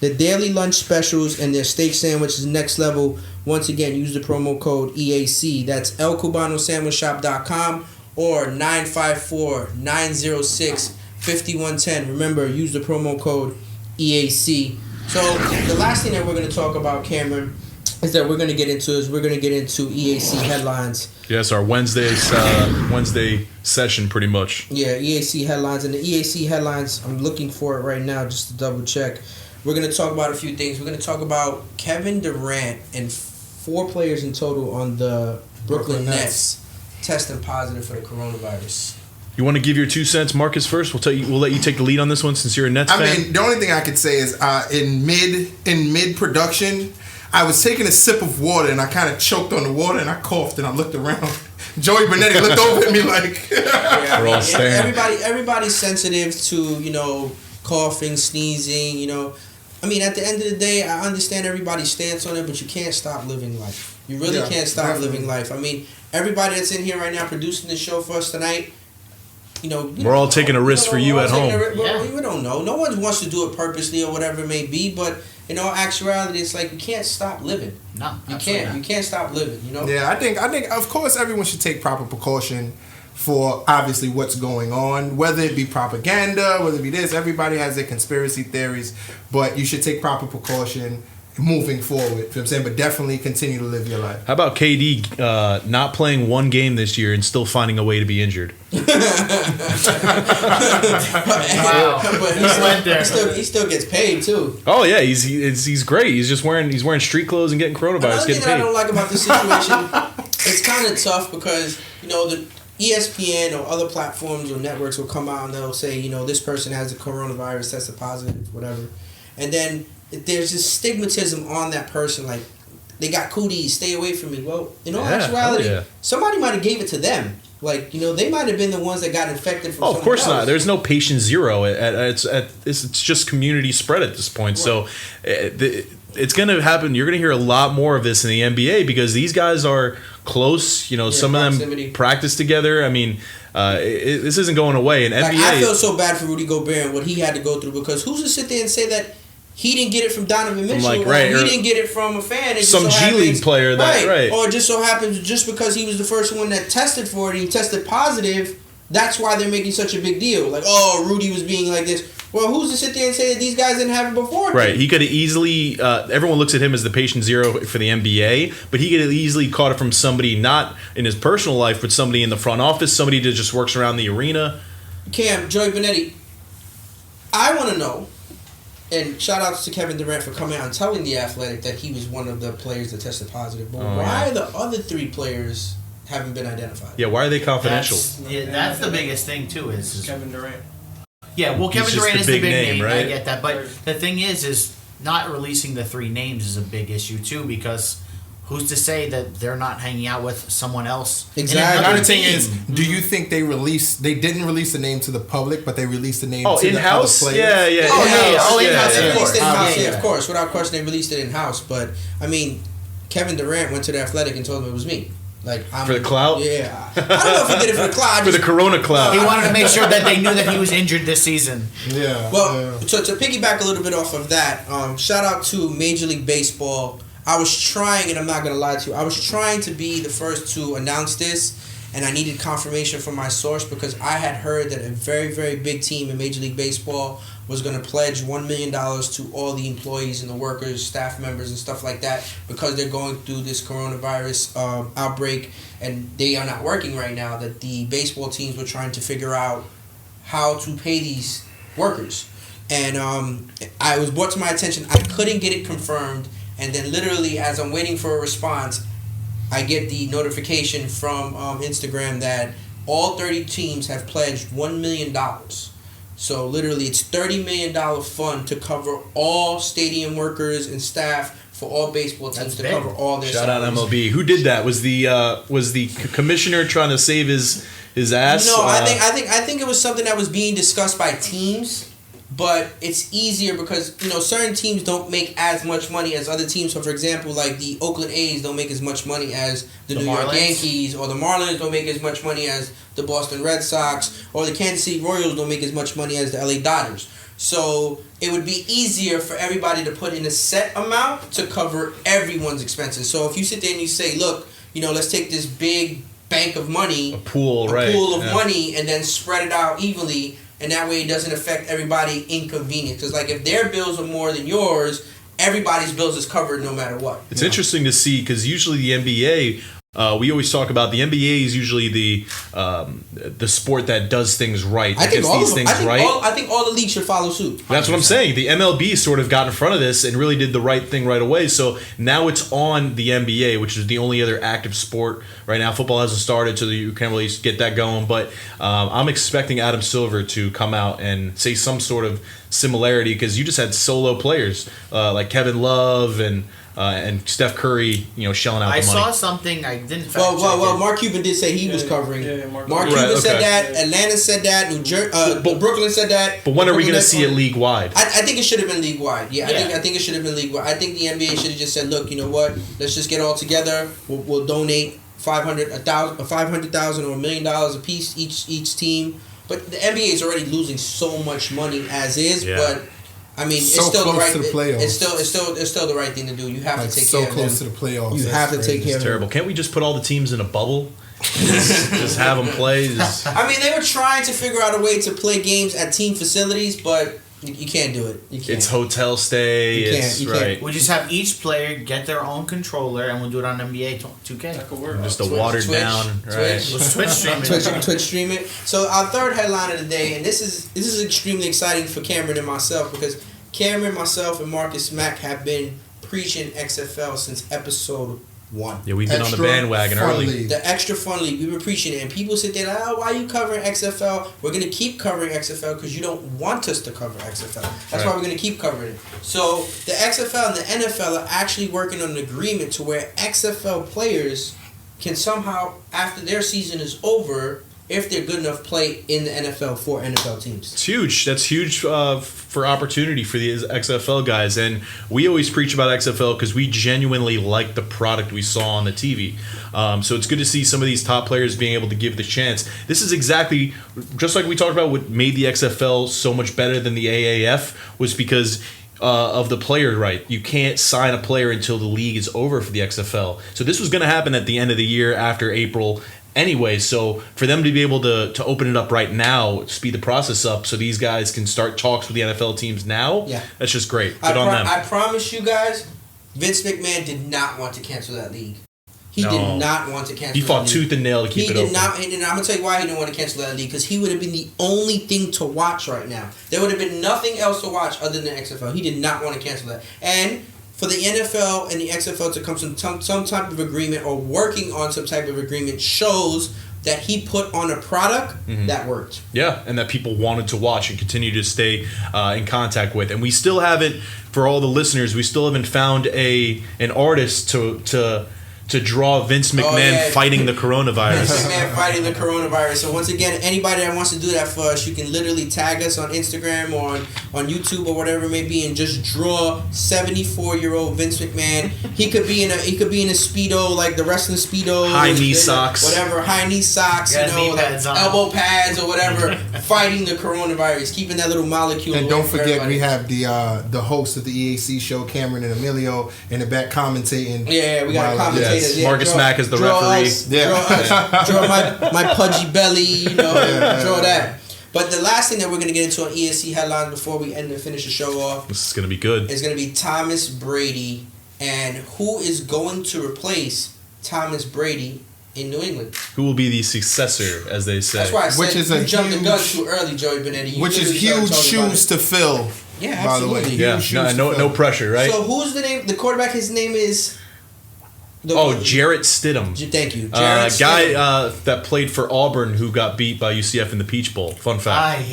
The daily lunch specials and their steak sandwich is next level. Once again, use the promo code EAC. That's ElCubanoSandwichShop.com or 954-906-5110. Remember, use the promo code EAC. So the last thing that we're going to talk about, Cameron, is that we're going to get into EAC headlines. Yes, our Wednesday session, pretty much. Yeah, EAC headlines. And the EAC headlines, I'm looking for it right now just to double check. We're going to talk about a few things. We're going to talk about Kevin Durant and 4 players in total on the Brooklyn Nets testing positive for the coronavirus. You want to give your 2 cents, Marcus, first? We'll let you take the lead on this one since you're a Nets fan. I mean, the only thing I could say is in mid production, I was taking a sip of water and I kind of choked on the water and I coughed and I looked around. Joey Benetti looked over at me like. We're all staring. Everybody's sensitive to coughing, sneezing. I mean, at the end of the day, I understand everybody's stance on it, but you can't stop living life. You really can't stop living life. I mean, everybody that's in here right now producing this show for us tonight, we're all taking a risk for you at home. We don't know. No one wants to do it purposely or whatever it may be, but in all actuality, it's like you can't stop living. No, you can't. You can't stop living. Yeah, I think of course everyone should take proper precaution for obviously what's going on, whether it be propaganda, whether it be this. Everybody has their conspiracy theories, but you should take proper precaution moving forward. You know what I'm saying? But definitely continue to live your life. How about KD not playing one game this year and still finding a way to be injured? Wow. But he still gets paid too. Oh yeah, he's great. He's just wearing street clothes and getting coronavirus. Another thing that I don't like about this situation, it's kind of tough because the ESPN or other platforms or networks will come out and they'll say, this person has the coronavirus, tested positive, whatever, and then there's this stigmatism on that person, like they got cooties, stay away from me. Well, in all actuality, somebody might have gave it to them. Like, they might have been the ones that got infected from. Oh, of course else. not. There's no patient zero. It's just community spread at this point. Right. So it's going to happen. You're going to hear a lot more of this in the NBA because these guys are close. Some of them practice together. I mean, this isn't going away. And NBA, I feel so bad for Rudy Gobert and what he had to go through because who's to sit there and say that he didn't get it from Donovan Mitchell, or he didn't get it from a fan. Some G League player, or it just so happens just because he was the first one that tested for it and he tested positive. That's why they're making such a big deal. Like, oh, Rudy was being like this. Well, who's to sit there and say that these guys didn't have it before? Right. He could have easily. Everyone looks at him as the patient zero for the NBA, but he could have easily caught it from somebody not in his personal life, but somebody in the front office, somebody that just works around the arena. Cam, Joey Benetti, I want to know. And shout outs to Kevin Durant for coming out and telling The Athletic that he was one of the players that tested positive. But why are the other 3 players haven't been identified? Yeah, why are they confidential? That's the biggest thing too. Is Kevin Durant. Yeah, well, Kevin Durant is the big name, right? I get that, but the thing is not releasing the 3 names is a big issue too because who's to say that they're not hanging out with someone else? Exactly. Another thing is, do you think they didn't release the name to the public, but they released the name to in-house? the other players? Yeah, of course. Without question, they released it in-house. But, I mean, Kevin Durant went to The Athletic and told him it was me. For the clout? Yeah. I don't know if he did it for the clout. For the Corona clout. He wanted to make sure that they knew that he was injured this season. Yeah. Well, so to piggyback a little bit off of that, shout out to Major League Baseball. I was trying, and I'm not going to lie to you, I was trying to be the first to announce this, and I needed confirmation from my source because I had heard that a very, very big team in Major League Baseball was going to pledge $1 million to all the employees and the workers, staff members, and stuff like that because they're going through this coronavirus outbreak, and they are not working right now, that the baseball teams were trying to figure out how to pay these workers. And I was brought to my attention, I couldn't get it confirmed. And then literally, as I'm waiting for a response, I get the notification from Instagram that all 30 teams have pledged $1 million. So literally, it's $30 million fund to cover all stadium workers and staff for all baseball teams to cover all their Shout salaries. out MLB. Who did that? Was the commissioner trying to save his ass? No, I think it was something that was being discussed by teams. But it's easier because, certain teams don't make as much money as other teams. So, for example, like the Oakland A's don't make as much money as the New York Yankees, or the Marlins don't make as much money as the Boston Red Sox, or the Kansas City Royals don't make as much money as the LA Dodgers. So, it would be easier for everybody to put in a set amount to cover everyone's expenses. So, if you sit there and you say, look, let's take this big bank of money, a pool of money, and then spread it out evenly. And that way it doesn't affect everybody inconvenient. Because, if their bills are more than yours, everybody's bills is covered no matter what. It's interesting to see because usually the NBA, we always talk about the NBA is usually the sport that does things right. I think all the leagues should follow suit. That's what I'm saying. The MLB sort of got in front of this and really did the right thing right away. So now it's on the NBA, which is the only other active sport right now. Football hasn't started, so you can't really get that going. But I'm expecting Adam Silver to come out and say some sort of similarity because you just had solo players like Kevin Love and Steph Curry, shelling out the money. I saw something I didn't fact check. Well, Mark Cuban did say he was covering. Yeah, Mark Cuban said that. Atlanta said that. Brooklyn said that. But when are we going to see it league wide? I think it should have been league wide. Yeah, I think it should have been league wide. I think the NBA should have just said, look, you know what? Let's just get all together. We'll donate $500,000 or $1 million a piece each team. But the NBA is already losing so much money as is. Yeah. But I mean, it's still the right. It's still the right thing to do. You have to take care of them. So close to the playoffs. You have to take care of them. Terrible. Can't we just put all the teams in a bubble? just have them play. I mean, they were trying to figure out a way to play games at team facilities, but you can't do it. You can't. It's hotel stay. You can't. We'll just have each player get their own controller, and we'll do it on NBA 2K. That could work. Just a watered down. Right. Twitch stream it. Twitch stream it. So our third headline of the day, and this is extremely exciting for Cameron and myself because Cameron, myself, and Marcus Mack have been preaching XFL since episode 1. Yeah, we've been on the bandwagon early. The extra fun league. We've been preaching it, and people sit there like, why are you covering XFL? We're going to keep covering XFL because you don't want us to cover XFL. That's why we're going to keep covering it. So the XFL and the NFL are actually working on an agreement to where XFL players can somehow, after their season is over, if they're good enough, play in the NFL for NFL teams. It's huge. That's huge for opportunity for the XFL guys. And we always preach about XFL because we genuinely like the product we saw on the TV. So it's good to see some of these top players being able to give the chance. This is exactly, just like we talked about what made the XFL so much better than the AAF, was because of the player right. You can't sign a player until the league is over for the XFL. So this was going to happen at the end of the year after April anyway. So for them to be able to open it up right now, speed the process up so these guys can start talks with the NFL teams now, that's just great. Good on them. I promise you guys, Vince McMahon did not want to cancel that league. He did not want to cancel. He fought tooth and nail to keep it open. He did not, and I'm gonna tell you why he didn't want to cancel that league, because he would have been the only thing to watch right now. There would have been nothing else to watch other than the XFL. He did not want to cancel that, and for the NFL and the XFL to come to some type of agreement or working on some type of agreement shows that he put on a product that worked. Yeah, and that people wanted to watch and continue to stay in contact with. And we still haven't, for all the listeners, we still haven't found an artist to draw Vince McMahon fighting the coronavirus. Vince McMahon fighting the coronavirus. So once again, anybody that wants to do that for us, you can literally tag us on Instagram or on YouTube or whatever it may be, and just draw 74-year-old Vince McMahon. He could be in a Speedo, like the wrestling Speedo, high knee socks, whatever, high knee socks, like elbow pads or whatever, fighting the coronavirus, keeping that little molecule. And don't forget, we have the host of the EAC Show, Cameron and Emilio, in the back commentating. Yeah, we got a commentator. Yes. Marcus Mack is the referee. Draw my pudgy belly, draw that. But the last thing that we're going to get into on ESC headlines before we finish the show off. This is going to be good. Is going to be Thomas Brady and who is going to replace Thomas Brady in New England. Who will be the successor, as they say. That's why I said you jumped the gun too early, Joey Benetti. Which is huge shoes to fill. Yeah, absolutely. By the way. No pressure, right? So who's the name? The quarterback, his name is... Jarrett Stidham. Thank you. Jarrett guy that played for Auburn who got beat by UCF in the Peach Bowl. Fun fact.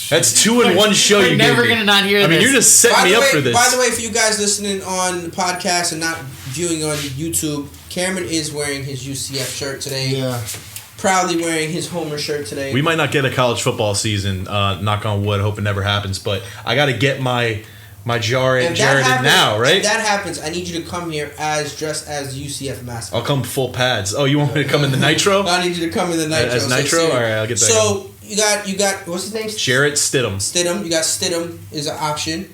That's 2 in one show you gave me. Never gonna not hear this. I mean, you're just setting me up for this. By the way, for you guys listening on the podcast and not viewing on YouTube, Cameron is wearing his UCF shirt today. Yeah. Proudly wearing his Homer shirt today. We might not get a college football season, knock on wood, hope it never happens, but I got to get my Jarrett in now, right? If that happens, I need you to come here dressed as UCF mascot. I'll come full pads. Oh, you want me to come in the nitro? I need you to come in the nitro. As nitro? All right, I'll get that. So you got what's his name? Jarrett Stidham. You got Stidham is an option.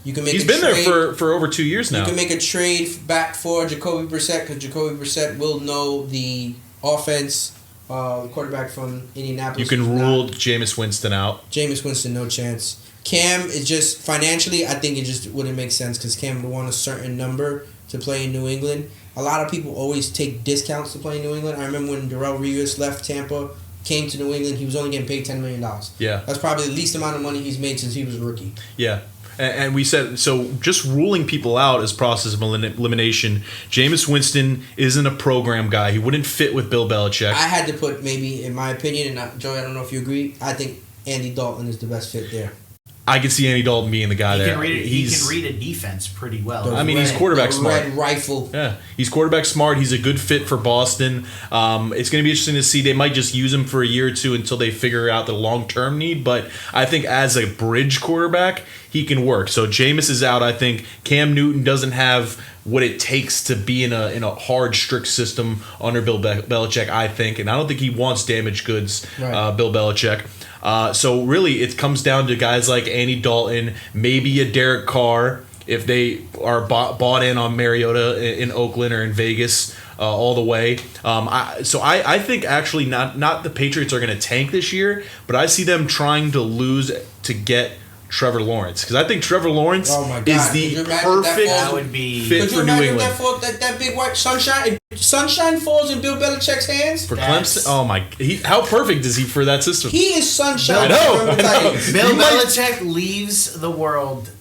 You can make. He's been there for over 2 years now. You can make a trade back for Jacoby Brissett because Jacoby Brissett will know the offense. The quarterback from Indianapolis. You can rule Jameis Winston out. Jameis Winston, no chance. Cam is just financially, I think it just wouldn't make sense because Cam would want a certain number to play in New England. A lot of people always take discounts to play in New England. I remember when Darrelle Revis left Tampa, came to New England, he was only getting paid $10 million. Yeah. That's probably the least amount of money he's made since he was a rookie. Yeah. And we said, so just ruling people out as process of elimination, Jameis Winston isn't a program guy. He wouldn't fit with Bill Belichick. I had to put, maybe, in my opinion, and Joey, I don't know if you agree, I think Andy Dalton is the best fit there. I can see Andy Dalton being the guy there. He can read a defense pretty well. He's quarterback smart. Red rifle. Yeah, he's quarterback smart. He's a good fit for Boston. It's going to be interesting to see. They might just use him for a year or two until they figure out the long-term need. But I think as a bridge quarterback, he can work. So Jameis is out. I think Cam Newton doesn't have what it takes to be in a hard, strict system under Bill Belichick, I think. And I don't think he wants damaged goods, Bill Belichick. So really, it comes down to guys like Andy Dalton, maybe a Derek Carr, if they are bought in on Mariota in Oakland or in Vegas all the way. I think actually not the Patriots are going to tank this year, but I see them trying to lose to get Trevor Lawrence, because I think Trevor Lawrence is the perfect fit for New England. That big white sunshine. If sunshine falls in Bill Belichick's hands for Clemson. Oh my! How perfect is he for that system? He is sunshine. I know. Bill Belichick leaves the world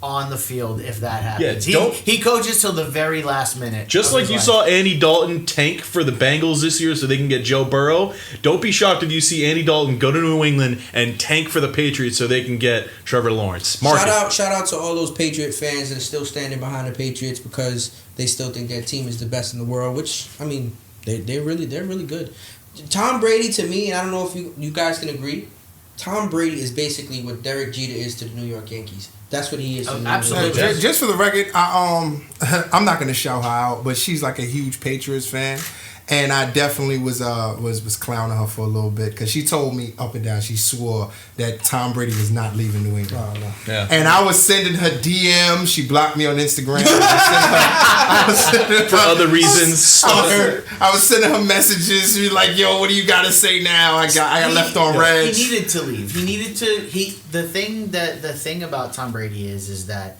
on the field if that happens. Yeah, he coaches till the very last minute. Just like you saw Andy Dalton tank for the Bengals this year so they can get Joe Burrow, don't be shocked if you see Andy Dalton go to New England and tank for the Patriots so they can get Trevor Lawrence. Shout out to all those Patriot fans that are still standing behind the Patriots because they still think their team is the best in the world, which, I mean, They're really good. Tom Brady, to me, and I don't know if you guys can agree, Tom Brady is basically what Derek Jeter is to the New York Yankees. That's what he is to the New York absolutely. Yankees. Just for the record, I'm not gonna shout her out, but she's like a huge Patriots fan. And I definitely was clowning her for a little bit because she told me up and down, she swore that Tom Brady was not leaving New England. Oh, no. Yeah. And I was sending her DMs. She blocked me on Instagram. I was sending her For other reasons. I was sending her messages. She was like, "Yo, what do you got to say now? I got left on red." He needed to leave. The thing about Tom Brady is that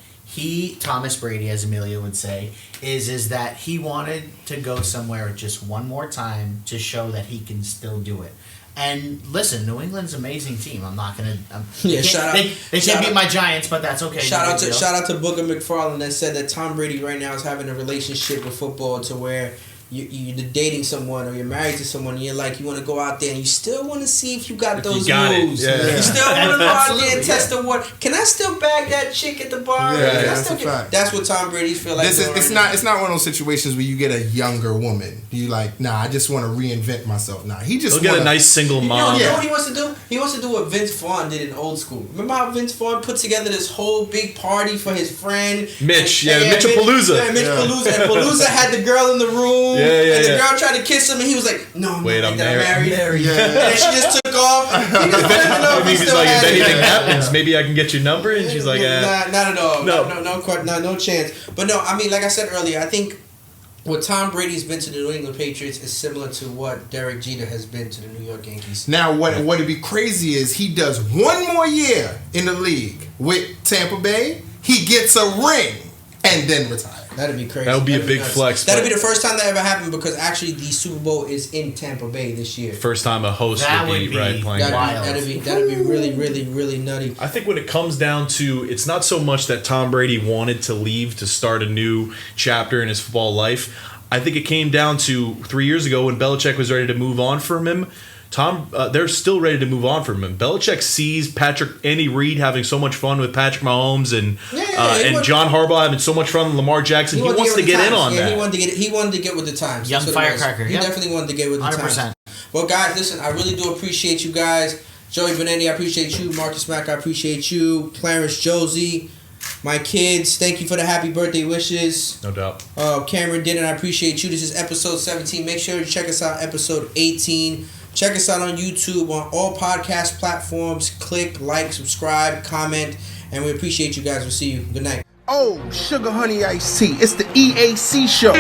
Thomas Brady, as Amelia would say, is that he wanted to go somewhere just one more time to show that he can still do it. And listen, New England's an amazing team. I'm not gonna. They can't beat my Giants, but that's okay. Shout out to Booker McFarland that said that Tom Brady right now is having a relationship with football to where you're dating someone or you're married to someone and you're like, you want to go out there and you still want to see if you got those moves. Yeah. You still want to go out there and test the water. Can I still bag that chick at the bar? That's a fact. That's what Tom Brady feel like. It's not one of those situations where you get a younger woman. You like, nah, I just want to reinvent myself. Nah, he just He'll get a nice single mom. You know what he wants to do? He wants to do what Vince Vaughn did in Old School. Remember how Vince Vaughn put together this whole big party for his friend? Mitch Palooza. Yeah, Mitch Palooza. And Palooza had the girl in the room. And the girl tried to kiss him and he was like, no, I'm married. Yeah. And then she just took off. He just didn't know if he He's still like, had if it. anything happens, maybe I can get your number. And she's like, not at all. No. No chance. But no, I mean, like I said earlier, I think what Tom Brady's been to the New England Patriots is similar to what Derek Jeter has been to the New York Yankees. Now, what'd be crazy is he does one more year in the league with Tampa Bay. He gets a ring and then retires. That'd be crazy. That would be a big nuts. flex. That'd be the first time that ever happened because actually the Super Bowl is in Tampa Bay this year. First time a host would be right playing. That'd be really, really, really nutty. I think when it comes down to, it's not so much that Tom Brady wanted to leave to start a new chapter in his football life. I think it came down to 3 years ago when Belichick was ready to move on from him. They're still ready to move on from him. Belichick sees Andy Reid having so much fun with Patrick Mahomes and John Harbaugh having so much fun with Lamar Jackson. He wants to get in on that. He wanted to get with the times. Young firecracker. He definitely wanted to get with the 100%. times. Well, guys, listen, I really do appreciate you guys. Joey Benetti, I appreciate you. Marcus Mack, I appreciate you. Clarence Josie, my kids, thank you for the happy birthday wishes. No doubt. Cameron Denton, I appreciate you. This is episode 17. Make sure to check us out episode 18. Check us out on YouTube, on all podcast platforms. Click, like, subscribe, comment, and we appreciate you guys. We'll see you. Good night. Oh, sugar honey iced tea. It's the EAC Show.